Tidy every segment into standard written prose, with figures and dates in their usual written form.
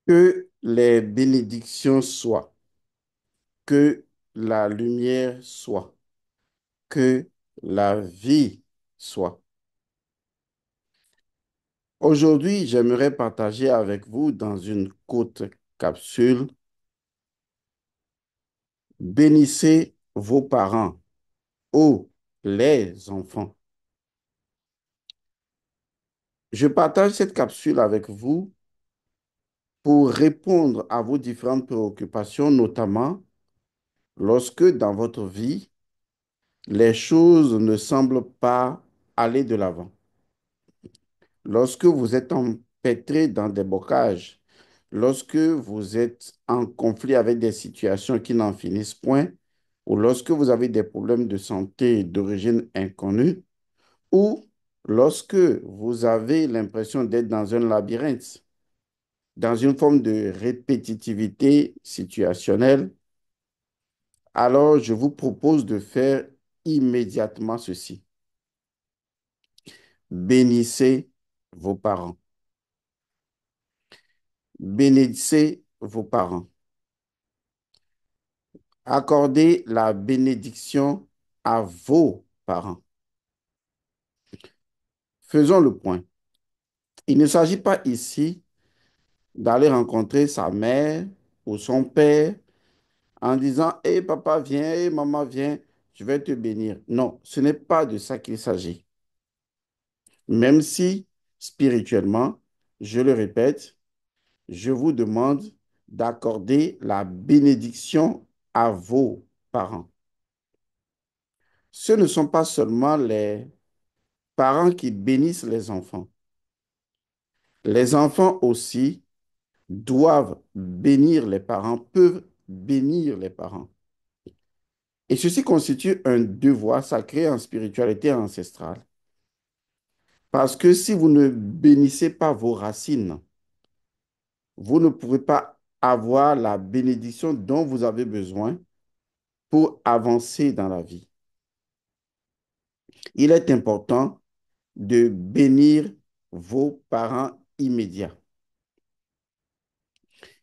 Que les bénédictions soient, que la lumière soit, que la vie soit. Aujourd'hui, j'aimerais partager avec vous dans une courte capsule, bénissez vos parents, ô les enfants. Je partage cette capsule avec vous pour répondre à vos différentes préoccupations, notamment lorsque dans votre vie, les choses ne semblent pas aller de l'avant. Lorsque vous êtes empêtré dans des bocages, lorsque vous êtes en conflit avec des situations qui n'en finissent point, ou lorsque vous avez des problèmes de santé d'origine inconnue, ou lorsque vous avez l'impression d'être dans un labyrinthe, dans une forme de répétitivité situationnelle, alors je vous propose de faire immédiatement ceci. Bénissez vos parents. Bénissez vos parents. Accordez la bénédiction à vos parents. Faisons le point. Il ne s'agit pas ici d'aller rencontrer sa mère ou son père en disant, hé papa, viens, hé maman, viens, je vais te bénir. Non, ce n'est pas de ça qu'il s'agit. Même si spirituellement, je le répète, je vous demande d'accorder la bénédiction à vos parents. Ce ne sont pas seulement les parents qui bénissent les enfants. Les enfants aussi doivent bénir les parents, peuvent bénir les parents. Et ceci constitue un devoir sacré en spiritualité ancestrale. Parce que si vous ne bénissez pas vos racines, vous ne pourrez pas avoir la bénédiction dont vous avez besoin pour avancer dans la vie. Il est important de bénir vos parents immédiats.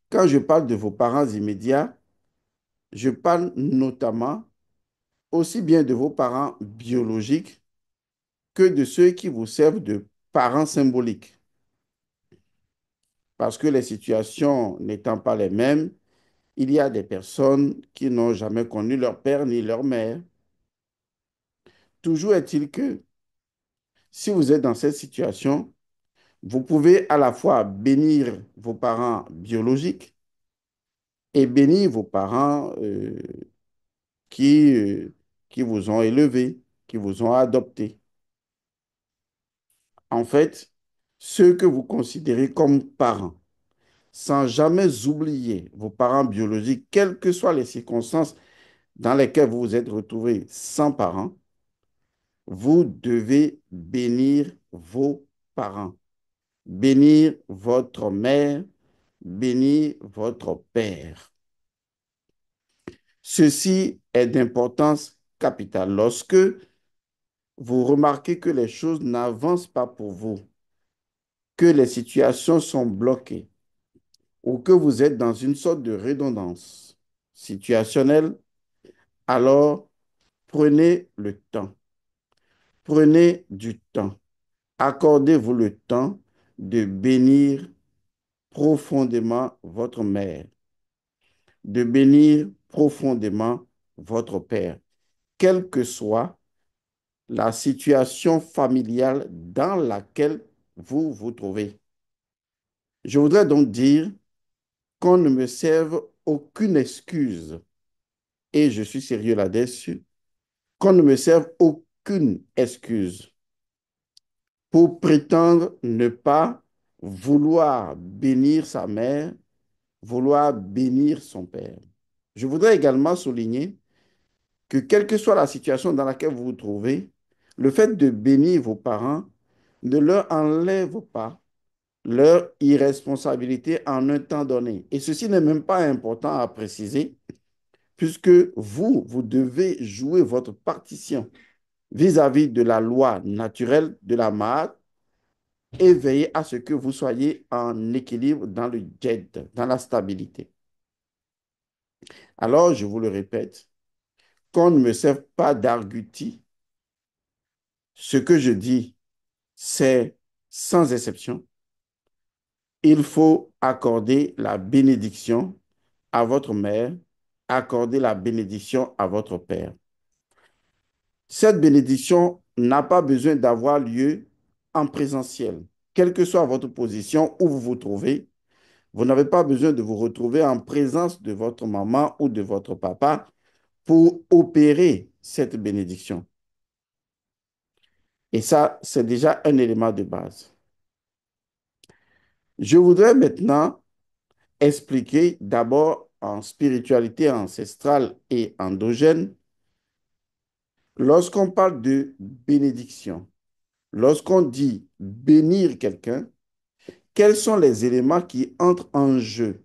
Quand je parle de vos parents immédiats, je parle notamment aussi bien de vos parents biologiques que de ceux qui vous servent de parents symboliques. Parce que les situations n'étant pas les mêmes, il y a des personnes qui n'ont jamais connu leur père ni leur mère. Toujours est-il que si vous êtes dans cette situation, vous pouvez à la fois bénir vos parents biologiques et bénir vos parents qui, euh, qui vous ont élevé, qui vous ont adopté. En fait, ceux que vous considérez comme parents, sans jamais oublier vos parents biologiques, quelles que soient les circonstances dans lesquelles vous vous êtes retrouvés sans parents, vous devez bénir vos parents, bénir votre mère, bénir votre père. Ceci est d'importance capitale. Lorsque vous remarquez que les choses n'avancent pas pour vous, que les situations sont bloquées ou que vous êtes dans une sorte de redondance situationnelle, alors prenez le temps. Prenez du temps. Accordez-vous le temps de bénir profondément votre mère, de bénir profondément votre père, quelle que soit la situation familiale dans laquelle vous vous trouvez. Je voudrais donc dire qu'on ne me serve aucune excuse, et je suis sérieux là-dessus, qu'on ne me serve aucune excuse pour prétendre ne pas vouloir bénir sa mère, vouloir bénir son père. Je voudrais également souligner que quelle que soit la situation dans laquelle vous vous trouvez, le fait de bénir vos parents ne leur enlève pas leur irresponsabilité en un temps donné. Et ceci n'est même pas important à préciser, puisque vous, vous devez jouer votre partition vis-à-vis de la loi naturelle de la mare et veiller à ce que vous soyez en équilibre dans le jet, dans la stabilité. Alors, je vous le répète, qu'on ne me serve pas d'argutie. Ce que je dis, c'est sans exception. Il faut accorder la bénédiction à votre mère, accorder la bénédiction à votre père. Cette bénédiction n'a pas besoin d'avoir lieu en présentiel. Quelle que soit votre position où vous vous trouvez, vous n'avez pas besoin de vous retrouver en présence de votre maman ou de votre papa pour opérer cette bénédiction. Et ça, c'est déjà un élément de base. Je voudrais maintenant expliquer d'abord en spiritualité ancestrale et endogène, lorsqu'on parle de bénédiction, lorsqu'on dit bénir quelqu'un, quels sont les éléments qui entrent en jeu?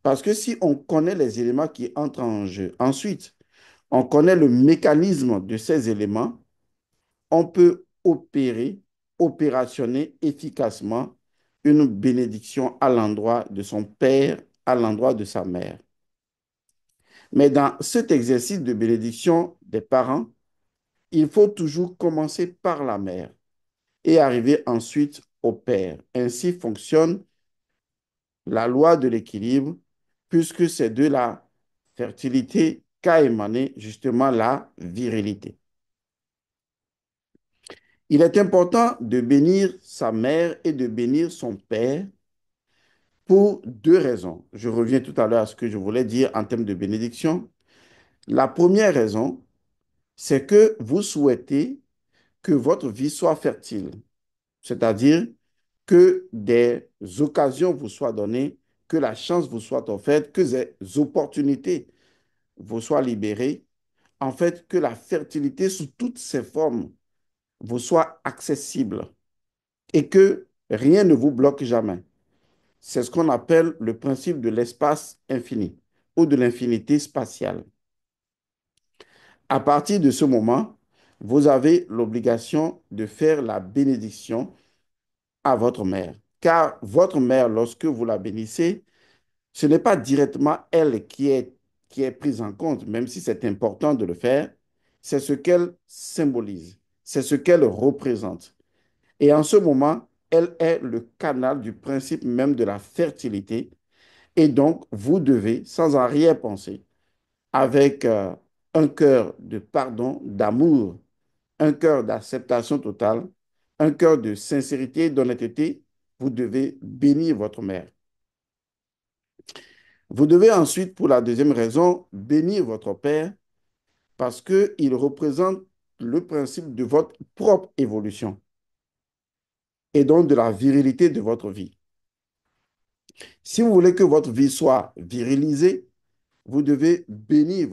Parce que si on connaît les éléments qui entrent en jeu, ensuite, on connaît le mécanisme de ces éléments, on peut opérationner efficacement une bénédiction à l'endroit de son père, à l'endroit de sa mère. Mais dans cet exercice de bénédiction des parents, il faut toujours commencer par la mère et arriver ensuite au père. Ainsi fonctionne la loi de l'équilibre, puisque c'est de la fertilité qu'a émané justement la virilité. Il est important de bénir sa mère et de bénir son père pour deux raisons. Je reviens tout à l'heure à ce que je voulais dire en termes de bénédiction. La première raison, c'est que vous souhaitez que votre vie soit fertile, c'est-à-dire que des occasions vous soient données, que la chance vous soit offerte, que des opportunités vous soient libérées, en fait, que la fertilité sous toutes ses formes vous soit accessible et que rien ne vous bloque jamais. C'est ce qu'on appelle le principe de l'espace infini ou de l'infinité spatiale. À partir de ce moment, vous avez l'obligation de faire la bénédiction à votre mère. Car votre mère, lorsque vous la bénissez, ce n'est pas directement elle qui est prise en compte, même si c'est important de le faire, c'est ce qu'elle symbolise, c'est ce qu'elle représente. Et en ce moment, elle est le canal du principe même de la fertilité. Et donc, vous devez, sans en rien penser, avec un cœur de pardon, d'amour, un cœur d'acceptation totale, un cœur de sincérité et d'honnêteté, vous devez bénir votre mère. Vous devez ensuite, pour la deuxième raison, bénir votre père parce qu'il représente le principe de votre propre évolution et donc de la virilité de votre vie. Si vous voulez que votre vie soit virilisée, vous devez bénir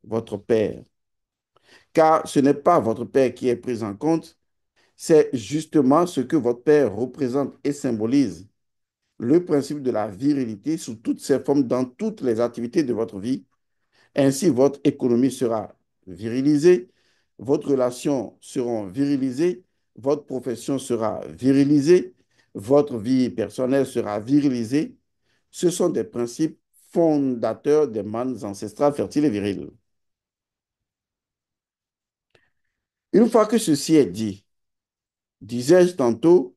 votre père, car ce n'est pas votre père qui est pris en compte, c'est justement ce que votre père représente et symbolise, le principe de la virilité sous toutes ses formes dans toutes les activités de votre vie. Ainsi, votre économie sera virilisée, votre relation sera virilisée, votre profession sera virilisée, votre vie personnelle sera virilisée. Ce sont des principes fondateurs des mânes ancestrales fertiles et virils. Une fois que ceci est dit, disais-je tantôt,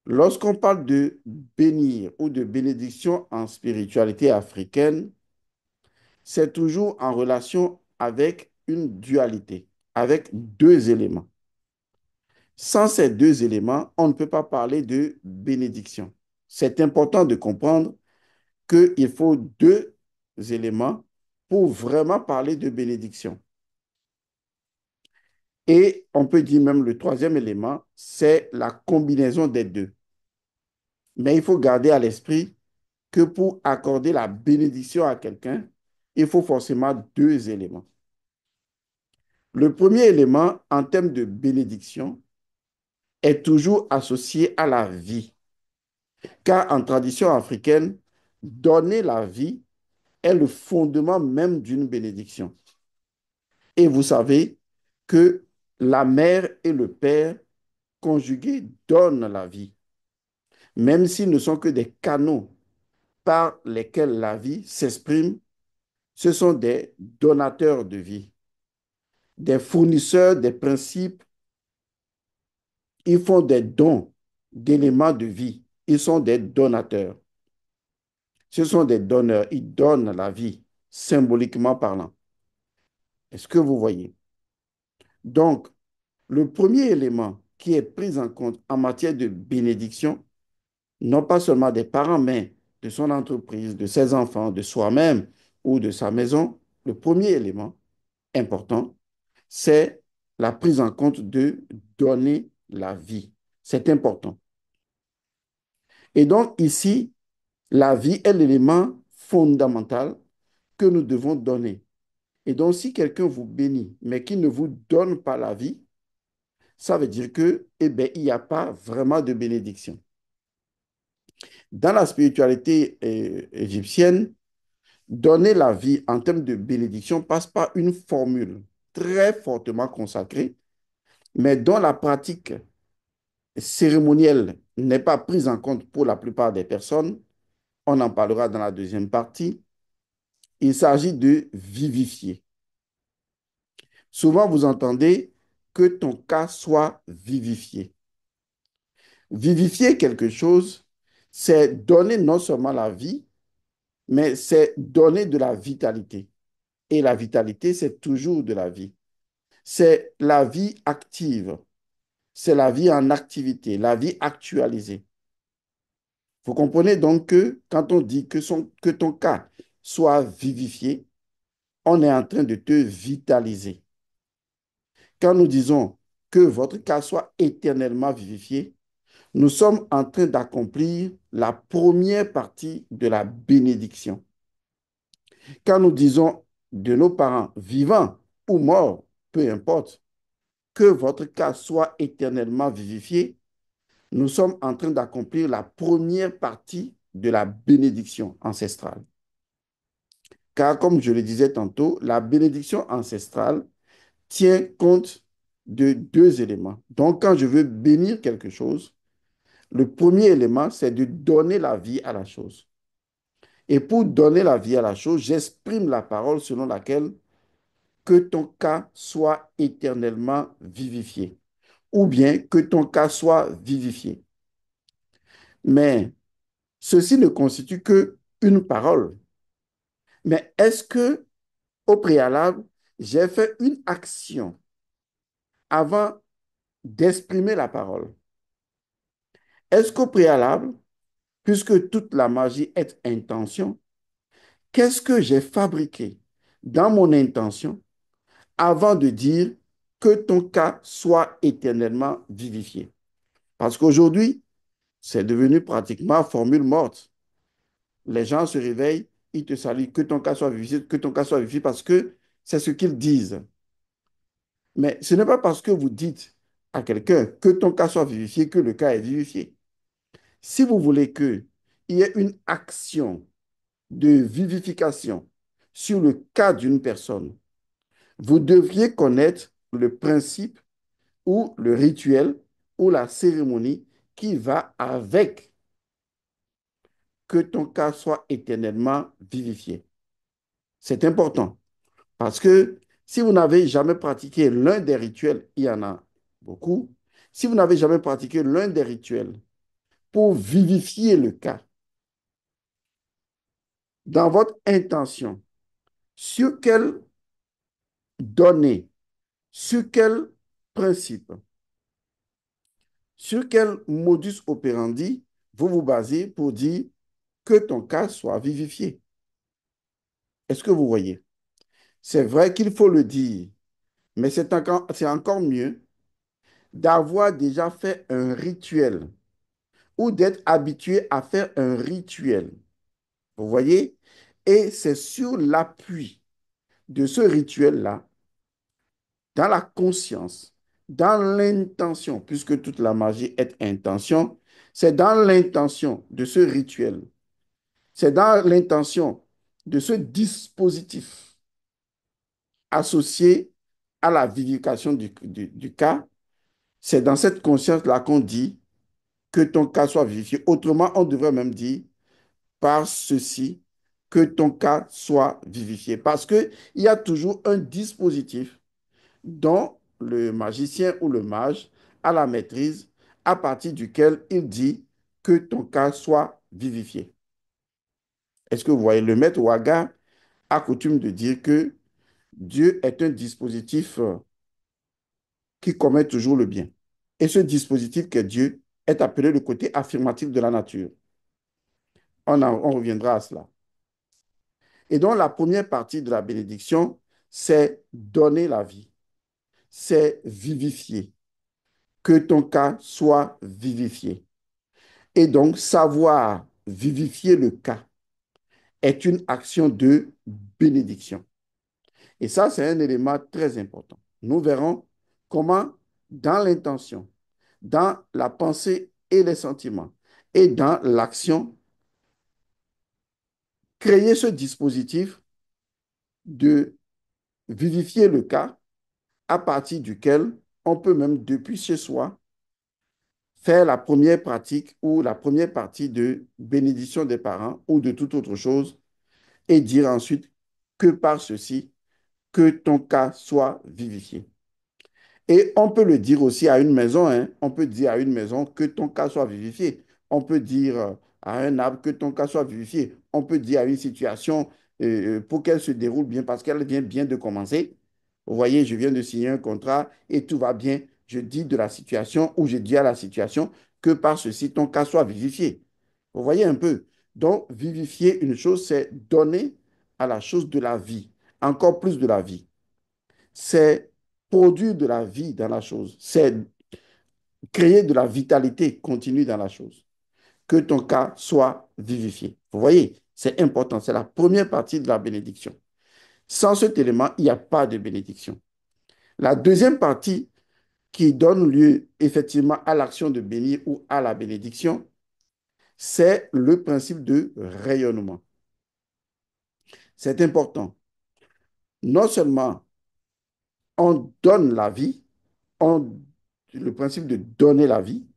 lorsqu'on parle de bénir ou de bénédiction en spiritualité africaine, c'est toujours en relation avec une dualité, avec deux éléments. Sans ces deux éléments, on ne peut pas parler de bénédiction. C'est important de comprendre qu'il faut deux éléments pour vraiment parler de bénédiction. Et on peut dire même le troisième élément, c'est la combinaison des deux. Mais il faut garder à l'esprit que pour accorder la bénédiction à quelqu'un, il faut forcément deux éléments. Le premier élément, en termes de bénédiction, est toujours associé à la vie. Car en tradition africaine, donner la vie est le fondement même d'une bénédiction. Et vous savez que la mère et le père conjugués donnent la vie, même s'ils ne sont que des canaux par lesquels la vie s'exprime. Ce sont des donateurs de vie, des fournisseurs des principes. Ils font des dons d'éléments de vie. Ils sont des donateurs. Ce sont des donneurs. Ils donnent la vie, symboliquement parlant. Est-ce que vous voyez? Donc, le premier élément qui est pris en compte en matière de bénédiction, non pas seulement des parents, mais de son entreprise, de ses enfants, de soi-même ou de sa maison, le premier élément important, c'est la prise en compte de donner la vie. C'est important. Et donc ici, la vie est l'élément fondamental que nous devons donner. Et donc si quelqu'un vous bénit, mais qui ne vous donne pas la vie, ça veut dire que, eh bien, il n'y a pas vraiment de bénédiction. Dans la spiritualité égyptienne, donner la vie en termes de bénédiction passe par une formule très fortement consacrée, mais dont la pratique cérémonielle n'est pas prise en compte pour la plupart des personnes. On en parlera dans la deuxième partie. Il s'agit de vivifier. Souvent, vous entendez que ton cas soit vivifié. Vivifier quelque chose, c'est donner non seulement la vie, mais c'est donner de la vitalité. Et la vitalité, c'est toujours de la vie. C'est la vie active, c'est la vie en activité, la vie actualisée. Vous comprenez donc que quand on dit que ton cas soit vivifié, on est en train de te vitaliser. Quand nous disons que votre cas soit éternellement vivifié, nous sommes en train d'accomplir la première partie de la bénédiction. Quand nous disons de nos parents vivants ou morts, peu importe, que votre cas soit éternellement vivifié, nous sommes en train d'accomplir la première partie de la bénédiction ancestrale. Car comme je le disais tantôt, la bénédiction ancestrale tient compte de deux éléments. Donc, quand je veux bénir quelque chose, le premier élément, c'est de donner la vie à la chose. Et pour donner la vie à la chose, j'exprime la parole selon laquelle que ton cas soit éternellement vivifié, ou bien que ton cas soit vivifié. Mais ceci ne constitue que une parole. Mais est-ce que, au préalable, j'ai fait une action avant d'exprimer la parole? Est-ce qu'au préalable, puisque toute la magie est intention, qu'est-ce que j'ai fabriqué dans mon intention avant de dire que ton cas soit éternellement vivifié? Parce qu'aujourd'hui, c'est devenu pratiquement formule morte. Les gens se réveillent, ils te saluent, que ton cas soit vivifié, que ton cas soit vivifié, parce que c'est ce qu'ils disent. Mais ce n'est pas parce que vous dites à quelqu'un que ton cas soit vivifié que le cas est vivifié. Si vous voulez qu'il y ait une action de vivification sur le cas d'une personne, vous devriez connaître le principe ou le rituel ou la cérémonie qui va avec que ton cas soit éternellement vivifié. C'est important parce que si vous n'avez jamais pratiqué l'un des rituels, il y en a beaucoup, si vous n'avez jamais pratiqué l'un des rituels pour vivifier le cas, dans votre intention, sur quelle donnée, sur quel principe, sur quel modus operandi vous vous basez pour dire que ton cas soit vivifié. Est-ce que vous voyez? C'est vrai qu'il faut le dire, mais c'est encore mieux d'avoir déjà fait un rituel ou d'être habitué à faire un rituel. Vous voyez? Et c'est sur l'appui de ce rituel-là, dans la conscience, dans l'intention, puisque toute la magie est intention, c'est dans l'intention de ce rituel, c'est dans l'intention de ce dispositif associé à la vivification du cas, C'est dans cette conscience-là qu'on dit que ton cas soit vivifié. Autrement, on devrait même dire par ceci que ton cas soit vivifié. Parce qu'il y a toujours un dispositif dont le magicien ou le mage a la maîtrise, à partir duquel il dit que ton cas soit vivifié. Est-ce que vous voyez, le maître Waga a coutume de dire que Dieu est un dispositif qui commet toujours le bien. Et ce dispositif qu'est Dieu est appelé le côté affirmatif de la nature. On reviendra à cela. Et donc, la première partie de la bénédiction, c'est donner la vie, c'est vivifier, que ton cas soit vivifié. Et donc, savoir vivifier le cas est une action de bénédiction. Et ça, c'est un élément très important. Nous verrons comment, dans l'intention, dans la pensée et les sentiments, et dans l'action, créer ce dispositif de vivifier le cas à partir duquel on peut même depuis chez soi faire la première pratique ou la première partie de bénédiction des parents ou de toute autre chose et dire ensuite que par ceci, que ton cas soit vivifié. Et on peut le dire aussi à une maison, hein. On peut dire à une maison que ton cas soit vivifié. On peut dire à un arbre que ton cas soit vivifié. On peut dire à une situation pour qu'elle se déroule bien parce qu'elle vient bien de commencer. Vous voyez, je viens de signer un contrat et tout va bien. Je dis de la situation ou je dis à la situation que par ceci, ton cas soit vivifié. Vous voyez un peu. Donc, vivifier une chose, c'est donner à la chose de la vie, encore plus de la vie. C'est produire de la vie dans la chose, c'est créer de la vitalité continue dans la chose, que ton cas soit vivifié. Vous voyez, c'est important, c'est la première partie de la bénédiction. Sans cet élément, il n'y a pas de bénédiction. La deuxième partie qui donne lieu effectivement à l'action de bénir ou à la bénédiction, c'est le principe de rayonnement. C'est important. Non seulement on donne la vie, on, le principe de donner la vie,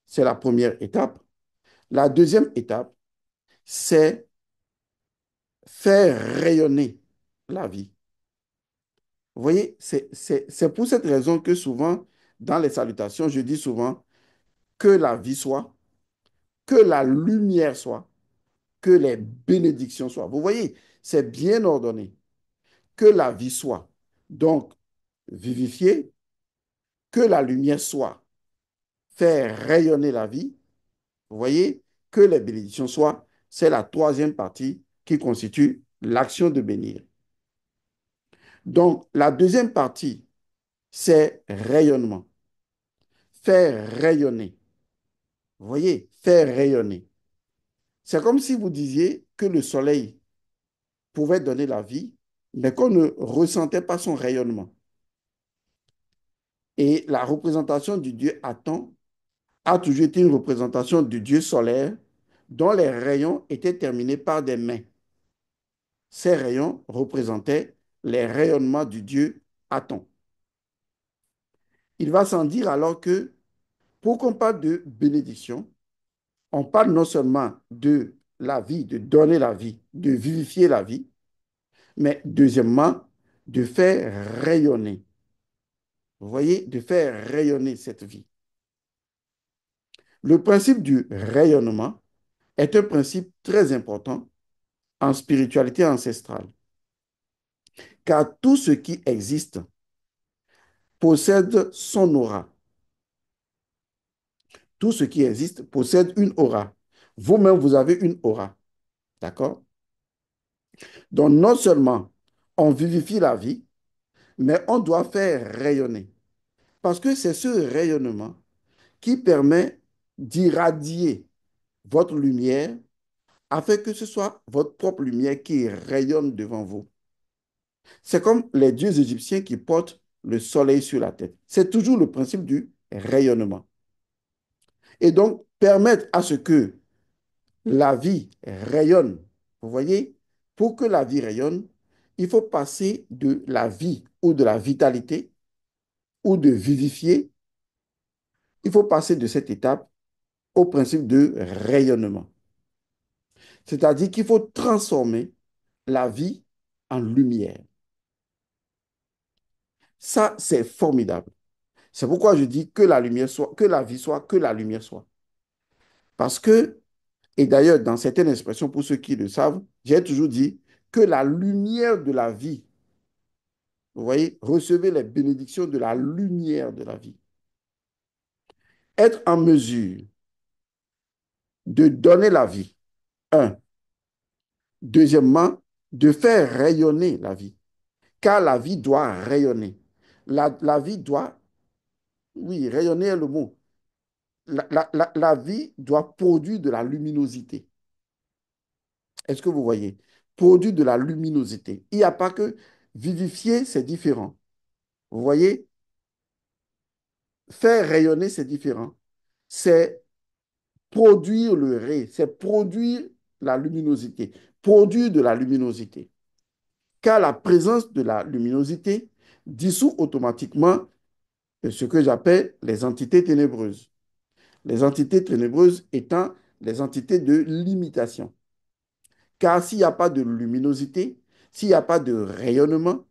c'est la première étape. La deuxième étape, c'est faire rayonner la vie. Vous voyez, c'est pour cette raison que souvent, dans les salutations, je dis souvent que la vie soit, que la lumière soit, que les bénédictions soient. Vous voyez, c'est bien ordonné. Que la vie soit. Donc, vivifier, que la lumière soit, faire rayonner la vie. Vous voyez, que les bénédictions soient, c'est la troisième partie qui constitue l'action de bénir. Donc, la deuxième partie, c'est rayonnement. Faire rayonner. Vous voyez, faire rayonner. C'est comme si vous disiez que le soleil pouvait donner la vie, mais qu'on ne ressentait pas son rayonnement. Et la représentation du dieu Aton a toujours été une représentation du dieu solaire dont les rayons étaient terminés par des mains. Ces rayons représentaient les rayonnements du dieu Aton. Il va sans dire alors que pour qu'on parle de bénédiction, on parle non seulement de la vie, de donner la vie, de vivifier la vie, mais deuxièmement, de faire rayonner. Vous voyez, de faire rayonner cette vie. Le principe du rayonnement est un principe très important en spiritualité ancestrale, car tout ce qui existe possède son aura. Tout ce qui existe possède une aura. Vous-même, vous avez une aura. D'accord? Donc, non seulement on vivifie la vie, mais on doit faire rayonner. Parce que c'est ce rayonnement qui permet d'irradier votre lumière afin que ce soit votre propre lumière qui rayonne devant vous. C'est comme les dieux égyptiens qui portent le soleil sur la tête. C'est toujours le principe du rayonnement. Et donc, permettre à ce que la vie rayonne. Vous voyez, pour que la vie rayonne, il faut passer de la vie ou de la vitalité ou de vivifier Il faut passer de cette étape au principe de rayonnement. C'est-à-dire qu'il faut transformer la vie en lumière. Ça, c'est formidable. C'est pourquoi je dis que la lumière soit, que la vie soit, que la lumière soit. Parce que, et d'ailleurs, dans certaines expressions, pour ceux qui le savent, j'ai toujours dit que la lumière de la vie, vous voyez, recevez les bénédictions de la lumière de la vie. Être en mesure de donner la vie, un. Deuxièmement, de faire rayonner la vie, car la vie doit rayonner. La vie doit, oui, rayonner est le mot. La vie doit produire de la luminosité. Est-ce que vous voyez? Produire de la luminosité. Il n'y a pas que vivifier, c'est différent. Vous voyez? Faire rayonner, c'est différent. C'est produire le ray, c'est produire la luminosité. Produire de la luminosité. Car la présence de la luminosité dissout automatiquement ce que j'appelle les entités ténébreuses. Les entités ténébreuses étant les entités de limitation. Car s'il n'y a pas de luminosité, s'il n'y a pas de rayonnement,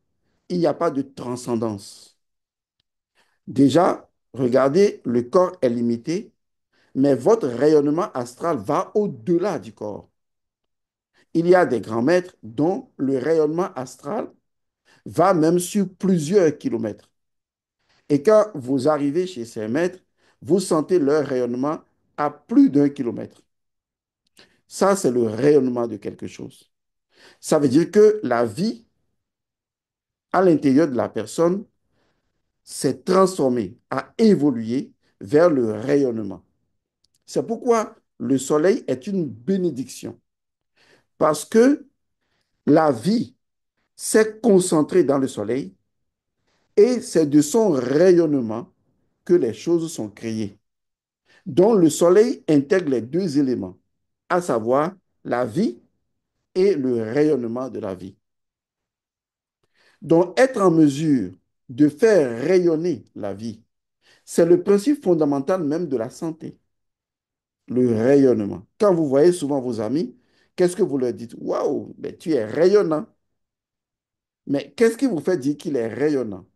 il n'y a pas de transcendance. Déjà, regardez, le corps est limité, mais votre rayonnement astral va au-delà du corps. Il y a des grands maîtres dont le rayonnement astral va même sur plusieurs kilomètres. Et quand vous arrivez chez ces maîtres, vous sentez leur rayonnement à plus d'1 kilomètre. Ça, c'est le rayonnement de quelque chose. Ça veut dire que la vie à l'intérieur de la personne s'est transformée, a évolué vers le rayonnement. C'est pourquoi le soleil est une bénédiction. Parce que la vie s'est concentrée dans le soleil et c'est de son rayonnement que les choses sont créées. Donc le soleil intègre les deux éléments, à savoir la vie et le rayonnement de la vie. Donc être en mesure de faire rayonner la vie, c'est le principe fondamental même de la santé, le rayonnement. Quand vous voyez souvent vos amis, qu'est-ce que vous leur dites? Waouh, mais tu es rayonnant. Mais qu'est-ce qui vous fait dire qu'il est rayonnant?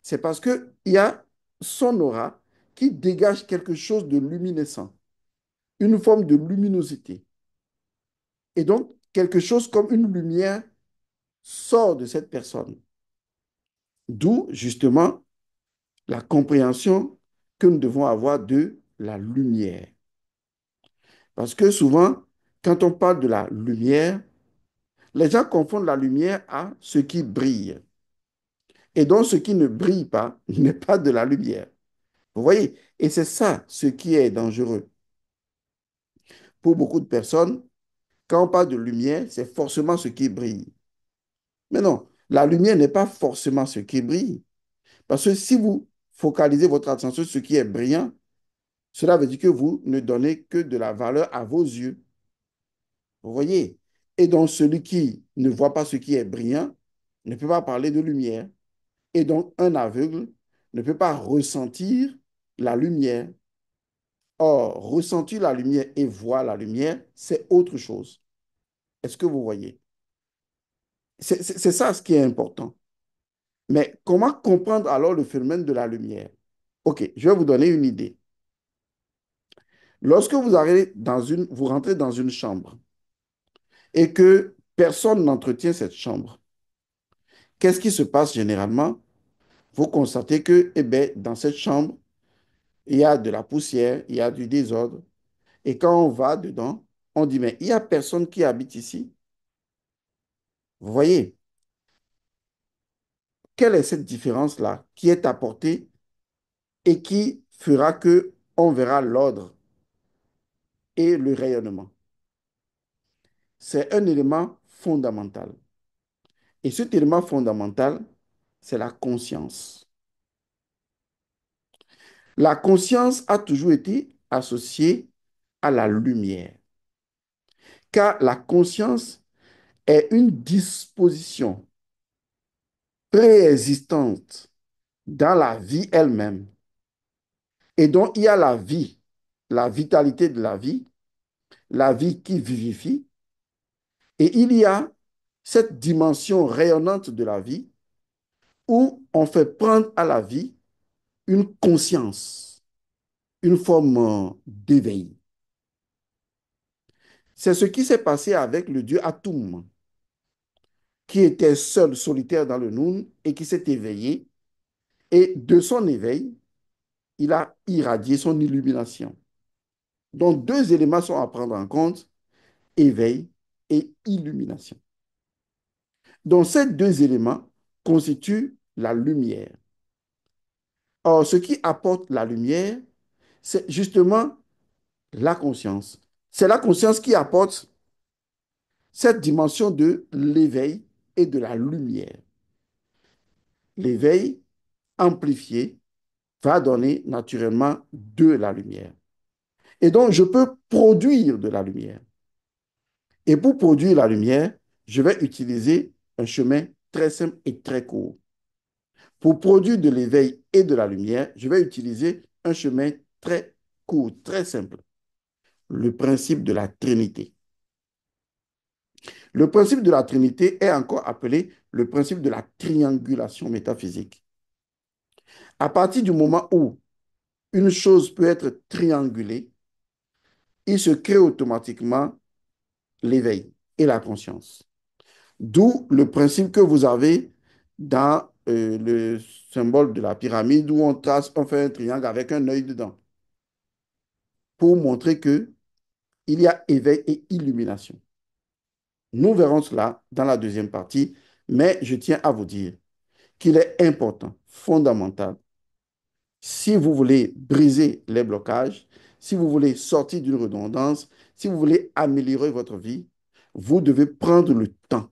C'est parce qu'il y a son aura qui dégage quelque chose de luminescent, une forme de luminosité. Et donc, quelque chose comme une lumière sort de cette personne. D'où, justement, la compréhension que nous devons avoir de la lumière. Parce que souvent, quand on parle de la lumière, les gens confondent la lumière à ce qui brille. Et donc, ce qui ne brille pas n'est pas de la lumière. Vous voyez? Et c'est ça ce qui est dangereux. Pour beaucoup de personnes, quand on parle de lumière, c'est forcément ce qui brille. Mais non, la lumière n'est pas forcément ce qui brille. Parce que si vous focalisez votre attention sur ce qui est brillant, cela veut dire que vous ne donnez que de la valeur à vos yeux. Vous voyez? Et donc, celui qui ne voit pas ce qui est brillant ne peut pas parler de lumière. Et donc, un aveugle ne peut pas ressentir la lumière. Or, ressentir la lumière et voir la lumière, c'est autre chose. Est-ce que vous voyez? C'est ça ce qui est important. Mais comment comprendre alors le phénomène de la lumière? OK, je vais vous donner une idée. Lorsque vous arrivez vous rentrez dans une chambre et que personne n'entretient cette chambre, qu'est-ce qui se passe généralement? Vous constatez que, eh bien, dans cette chambre, il y a de la poussière, il y a du désordre. Et quand on va dedans, on dit, mais il n'y a personne qui habite ici. Vous voyez, quelle est cette différence-là qui est apportée et qui fera que on verra l'ordre et le rayonnement? C'est un élément fondamental. Et cet élément fondamental, c'est la conscience. La conscience a toujours été associée à la lumière, car la conscience est une disposition préexistante dans la vie elle-même Et donc, il y a la vie, la vitalité de la vie qui vivifie, et il y a cette dimension rayonnante de la vie où on fait prendre à la vie une conscience, une forme d'éveil. C'est ce qui s'est passé avec le dieu Atum, qui était seul, solitaire dans le Noun et qui s'est éveillé. Et de son éveil, il a irradié son illumination. Donc, deux éléments sont à prendre en compte, éveil et illumination. Donc, ces deux éléments constituent la lumière. Or, ce qui apporte la lumière, c'est justement la conscience. C'est la conscience qui apporte cette dimension de l'éveil et de la lumière. L'éveil amplifié va donner naturellement de la lumière. Et donc, je peux produire de la lumière. Et pour produire la lumière, je vais utiliser un chemin très simple et très court. Pour produire de l'éveil et de la lumière, je vais utiliser un chemin très court, très simple. Le principe de la Trinité. Le principe de la Trinité est encore appelé le principe de la triangulation métaphysique. À partir du moment où une chose peut être triangulée, il se crée automatiquement l'éveil et la conscience. D'où le principe que vous avez dans le symbole de la pyramide où on trace, on fait un triangle avec un œil dedans pour montrer que il y a éveil et illumination. Nous verrons cela dans la deuxième partie, mais je tiens à vous dire qu'il est important, fondamental, si vous voulez briser les blocages, si vous voulez sortir d'une redondance, si vous voulez améliorer votre vie, vous devez prendre le temps,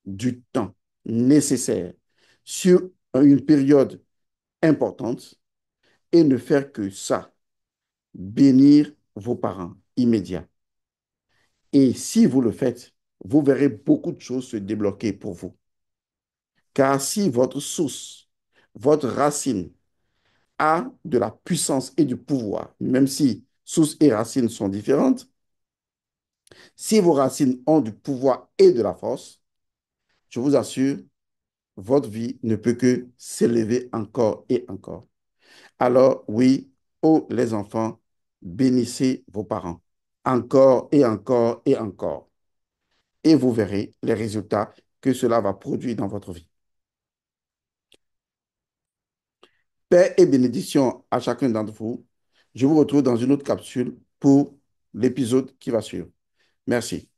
du temps nécessaire sur une période importante et ne faire que ça, bénir vos parents immédiats. Et si vous le faites, vous verrez beaucoup de choses se débloquer pour vous. Car si votre source, votre racine a de la puissance et du pouvoir, même si source et racines sont différentes, si vos racines ont du pouvoir et de la force, je vous assure, votre vie ne peut que s'élever encore et encore. Alors oui, oh les enfants, bénissez vos parents encore et encore et encore. Et vous verrez les résultats que cela va produire dans votre vie. Paix et bénédiction à chacun d'entre vous. Je vous retrouve dans une autre capsule pour l'épisode qui va suivre. Merci.